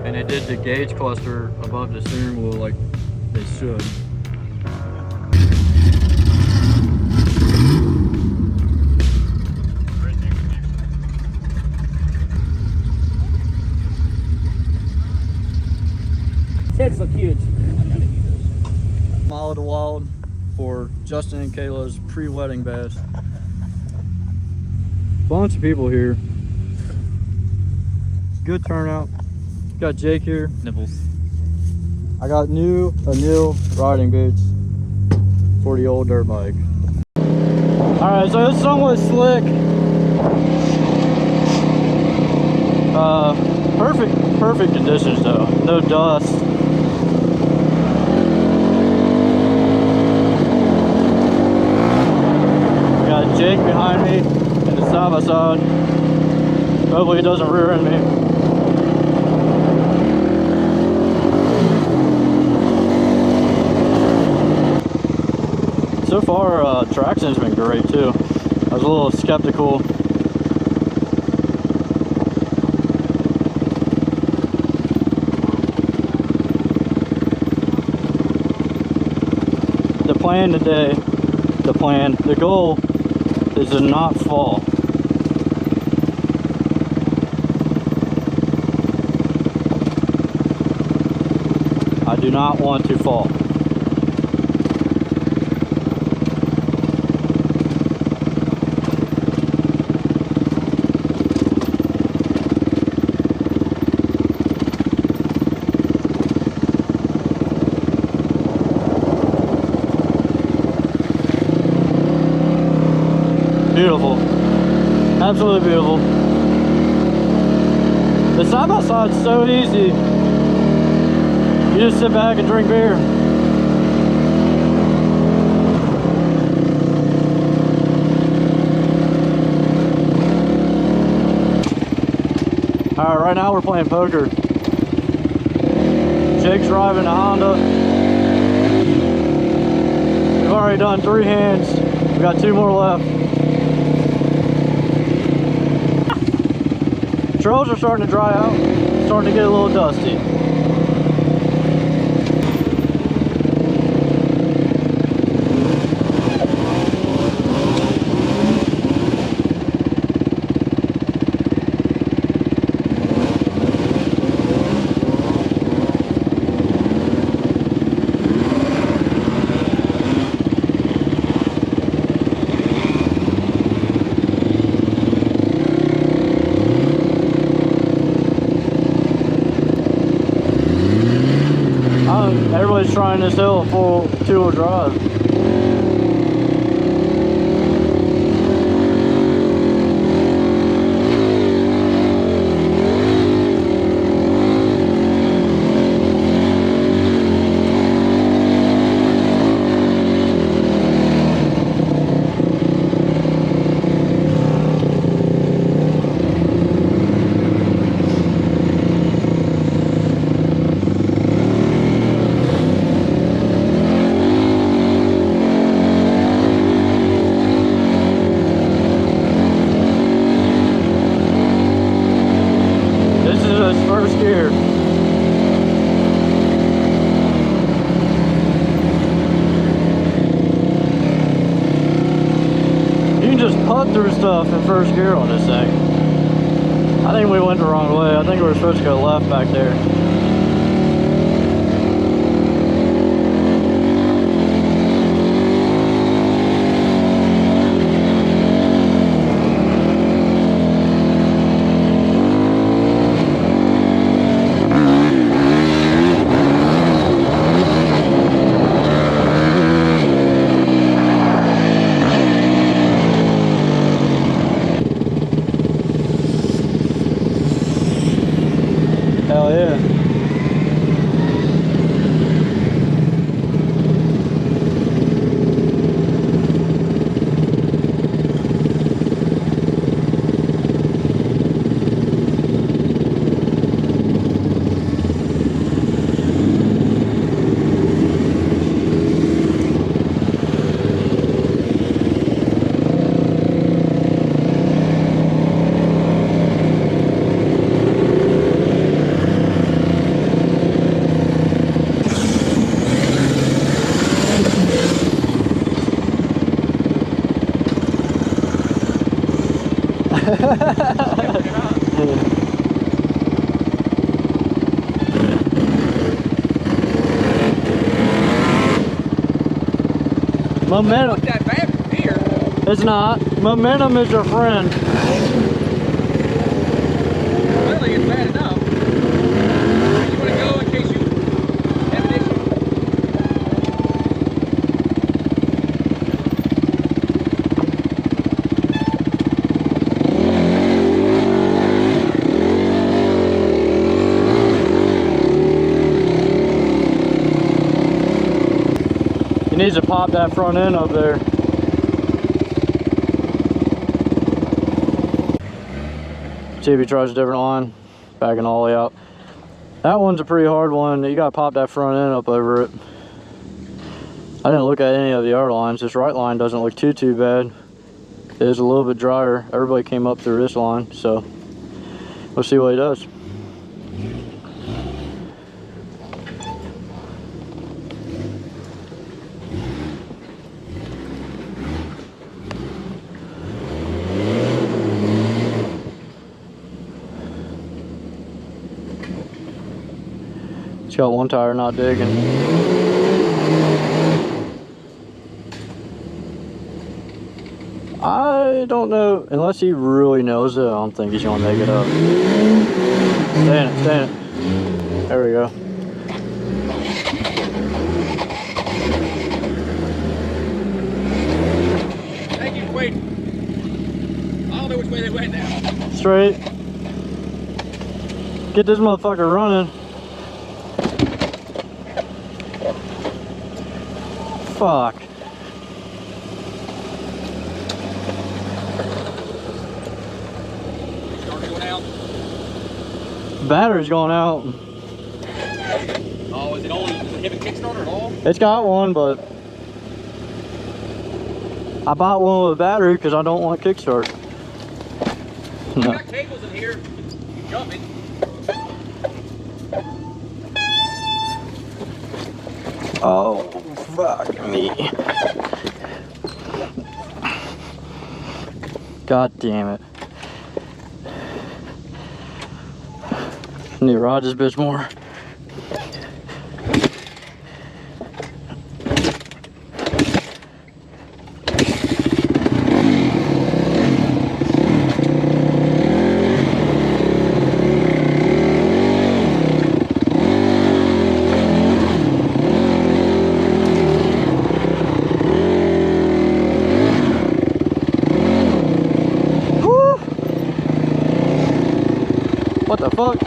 And they did the gauge cluster above the steering wheel like they should. Kids look huge. Mile of the Wild for Justin and Kayla's pre-wedding bash. Bunch of people here. Good turnout. Got Jake here. Nibbles. I got a new riding boots for the old dirt bike. Alright, so it's somewhat slick. Perfect conditions though. No dust. Got Jake behind me in the side by side. Hopefully it doesn't rear end me. So far, traction's been great too. I was a little skeptical. The plan today, the goal is to not fall. I do not want to fall. Beautiful. Absolutely beautiful. The side-by-side's so easy. You just sit back and drink beer. Alright, right now we're playing poker. Jake's driving a Honda. We've already done 3 hands. We got 2 more left. Trails are starting to dry out, starting to get a little dusty. Everybody's trying this hill full 2-wheel drive. First gear. You can just putt through stuff in first gear on this thing. I think we went the wrong way. I think we were supposed to go left back there. Hell yeah. Momentum. Not that bad from here. It's not. Momentum is your friend. Really, it's bad enough. You want to go in case you have an issue? He needs to pop that front end up there. See if he tries a different line, backing all the way out. That one's a pretty hard one. You gotta pop that front end up over it. I didn't look at any of the other lines. This right line doesn't look too bad. It is a little bit drier. Everybody came up through this line, so we'll see what he does. It's got one tire not digging. I don't know, unless he really knows it, I don't think he's gonna make it up. Stay in it, stay in it. There we go. Thank you, wait. I don't know which way they went now. Straight. Get this motherfucker running. Fuck. Starter going out. Battery's going out. Oh, is it only, does it have a Kickstarter at all? It's got one, but I bought one with a battery because I don't want kickstart. You No. got cables in here. You jumping. Oh, fuck me. God damn it. I need to ride this bitch more. What the fuck?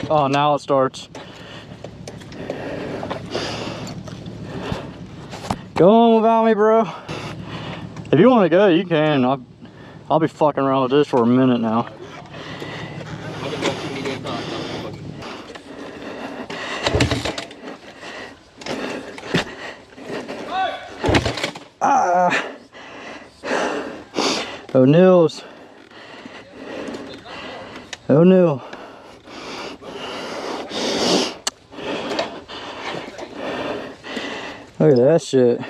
Oh, now it starts. Go on without me, bro. If you want to go, you can. I'll be fucking around with this for a minute now. Ah. O'Neill's. O'Neill. Look at that shit.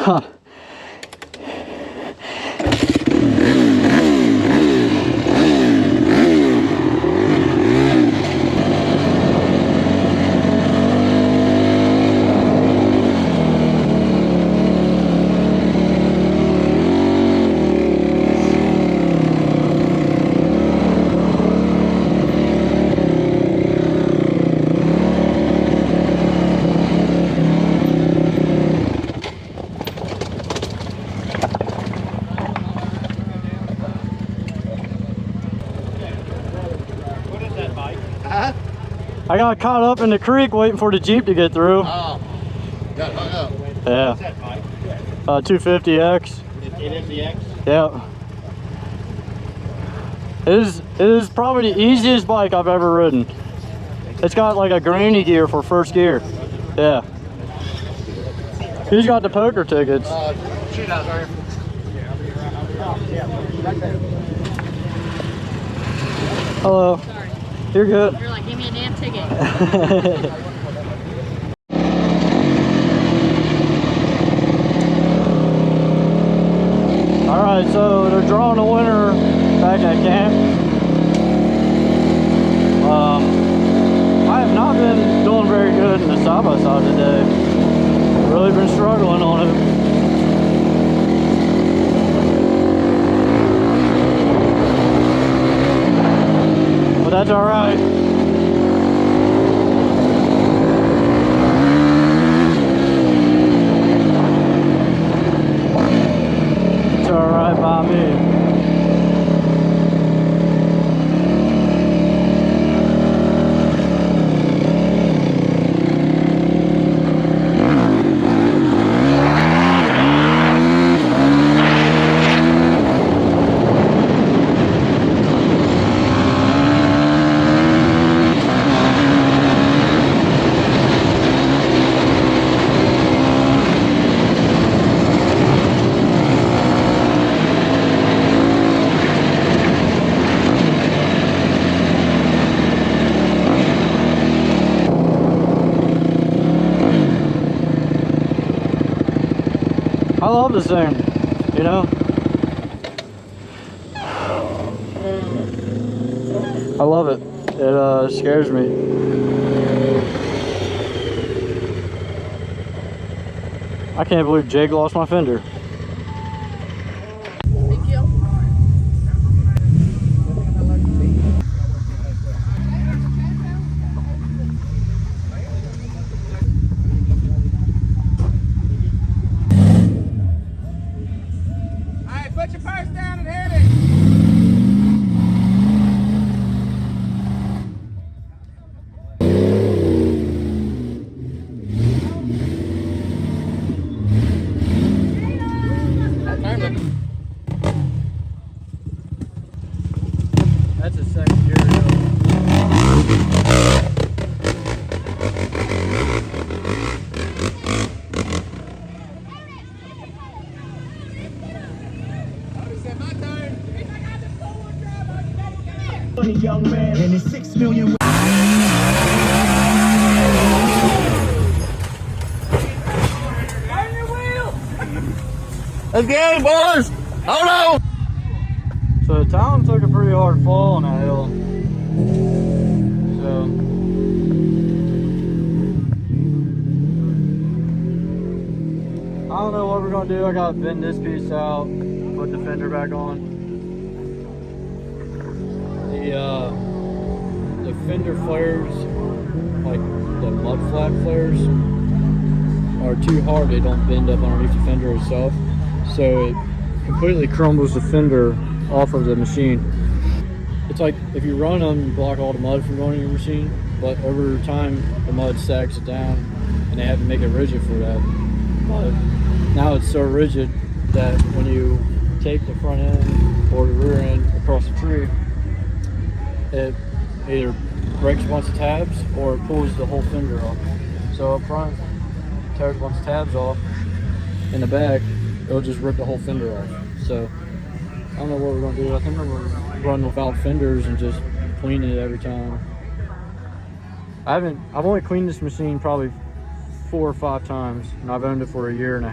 Huh. I got caught up in the creek waiting for the Jeep to get through. Oh. Yeah. What's that bike? 250X. It is the X? Yeah. It is probably the easiest bike I've ever ridden. It's got like a granny gear for first gear. Yeah. Who's got the poker tickets? Shoot out there. Hello. Sorry. You're good. You're like, give me a damn ticket. Alright, so they're drawing a winner back at camp. I have not been doing very good in the side-by-side today. Really been struggling on it. But that's alright. It's alright by me. I love this thing, you know? I love it. It scares me. I can't believe Jake lost my fender. Thank you. Alright, put your purse down and hit it. That's a second gear. Young man and his 6 million. Let's go, boys! Hold on! So the town took a pretty hard fall on that hill. So I don't know what we're gonna do. I gotta bend this piece out, put the fender back on. The fender flares, like the mud flap flares, are too hard. They don't bend up underneath the fender itself, so it completely crumbles the fender off of the machine. It's like if you run them, you block all the mud from going in your machine, but over time the mud sags it down and they have to make it rigid for that. But now it's so rigid that when you take the front end or the rear end across the tree, it either breaks a bunch of tabs or it pulls the whole fender off. So up front, it tears a bunch of tabs off. In the back, it'll just rip the whole fender off. So I don't know what we're gonna do. I think we're gonna run without fenders and just clean it every time. I've only cleaned this machine probably 4 or 5 times, and I've owned it for 1.5 years.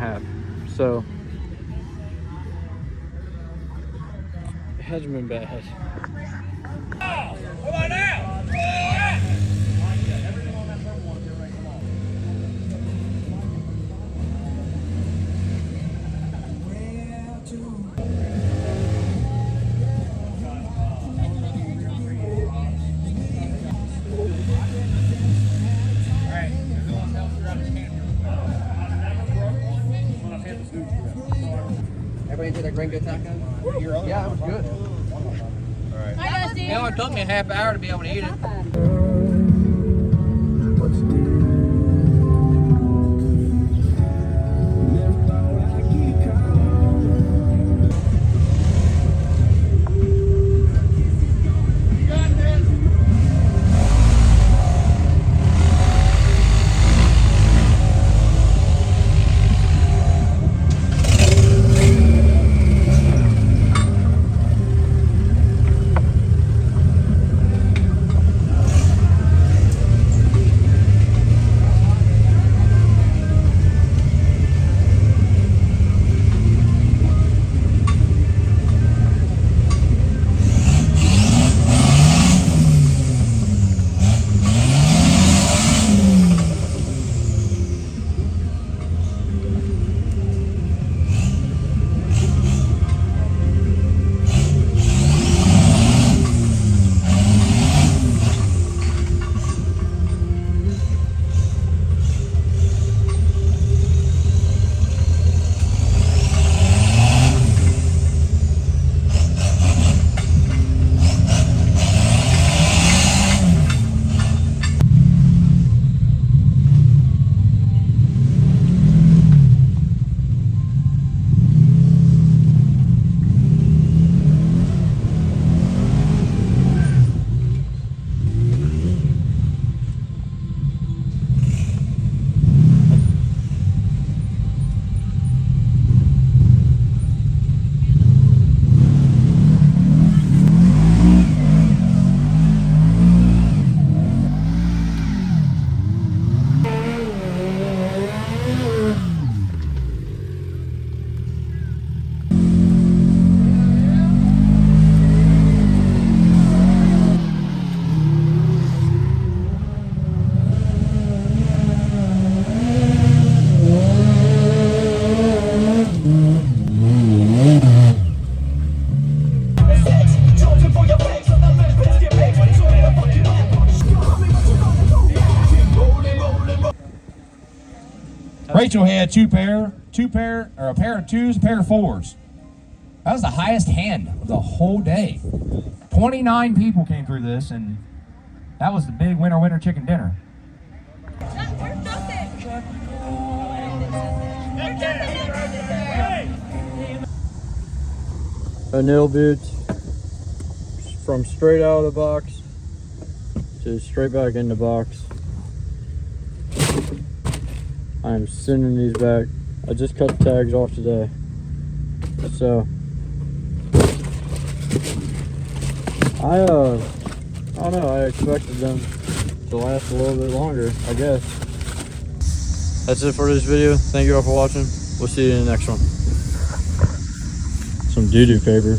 So it hasn't been bad. Come on now! Everybody enjoy that Gringo taco? Yeah, it was good. Hi, Dusty. It only took me a half hour to be able to eat it. Mitchell had a pair of twos, a pair of fours. That was the highest hand of the whole day. 29 people came through this, and that was the big winner chicken dinner. A nail boot from straight out of the box to straight back in the box. I am sending these back. I just cut the tags off today, so I don't know, I expected them to last a little bit longer, I guess. That's it for this video. Thank you all for watching. We'll see you in the next one. Some doo-doo paper.